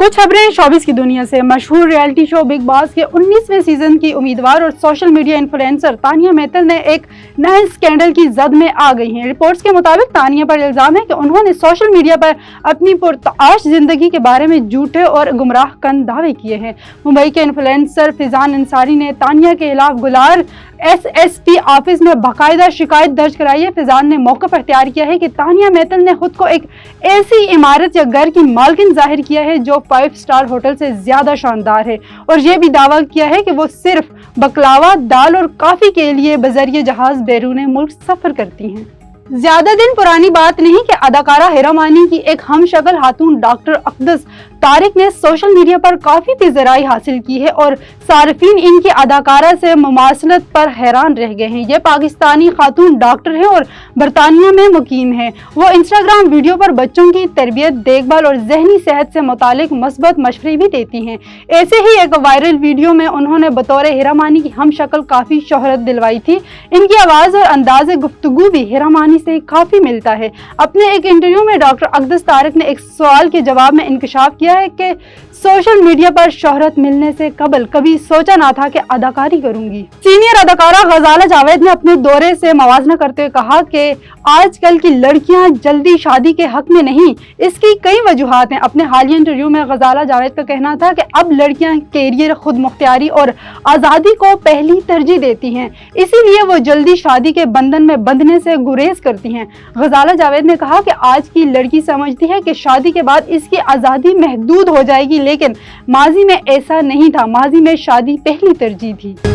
कुछ खबरें शोबिस की दुनिया से। मशहूर रियलिटी शो बिग बॉस के 19वें सीजन की उम्मीदवार और social media influencer Tania Mittal ने एक नए स्कैंडल की जद में आ गई हैं। रिपोर्ट्स के मुताबिक तानिया पर इल्जाम है कि उन्होंने सोशल मीडिया पर अपनी पुरताश जिंदगी के बारे में झूठे और गुमराहकन दावे किए हैं। मुंबई के इन्फ्लुएंसर फिजान अंसारी ने तानिया के खिलाफ गुलार SSP ऑफिस में बाकायदा शिकायत दर्ज कराई है। फिजान ने मौका पर इख्तियार किया है कि तानिया मित्तल ने खुद को एक ऐसी इमारत या घर की मालकिन जाहिर किया है जो 5 स्टार होटल से ज्यादा शानदार है, और ये भी दावा किया है कि वो सिर्फ बकलावा, दाल और कॉफी के लिए बजरिए जहाज बैरून मुल्क सफर करती हैं। ज्यादा दिन पुरानी बात नहीं कि अदाकारा हिरा मानी की एक हमशक्ल खातून डॉक्टर अक़दस तारिक ने सोशल मीडिया पर काफी तेज़राई हासिल की है और सार्फिन इनकी अदाकारा से मुमासलत पर हैरान रह गए हैं। ये पाकिस्तानी खातून डॉक्टर है और बरतानिया में मुकीम है। वो इंस्टाग्राम वीडियो पर बच्चों की तरबियत, देखभाल और जहनी सेहत से मुतालिक मस्बत मशवरे भी देती हैं। ऐसे ही एक वायरल वीडियो में उन्होंने बतौर हिरा मानी की हमशक्ल काफी शोहरत दिलवाई थी। इनकी आवाज और अंदाज़े गुफ्तगू भी हिरा मानी से काफी मिलता है। अपने एक इंटरव्यू में डॉक्टर अक़दस तारिक ने एक सवाल के जवाब में इंकशाफ किया है कि सोशल मीडिया पर शोहरत मिलने से कबल कभी सोचा ना था कि अदाकारी करूंगी। सीनियर अदाकारा गजाला जावेद ने अपने दौरे से मवाजना करते हुए कहा कि आजकल की लड़कियां जल्दी शादी के हक में नहीं, इसकी कई वजूहात हैं। अपने हालिया इंटरव्यू में गजाला जावेद का कहना था कि अब लड़कियां कैरियर, खुद मुख्तियारी और आज़ादी को पहली तरजीह देती हैं, इसीलिए वो जल्दी शादी के बंधन में बंधने से गुरेज करती हैं। गजाला जावेद ने कहा कि आज की लड़की समझती है कि शादी के बाद इसकी आज़ादी महदूद हो जाएगी, लेकिन माजी में ऐसा नहीं था। माजी में शादी पहली तरजीह थी।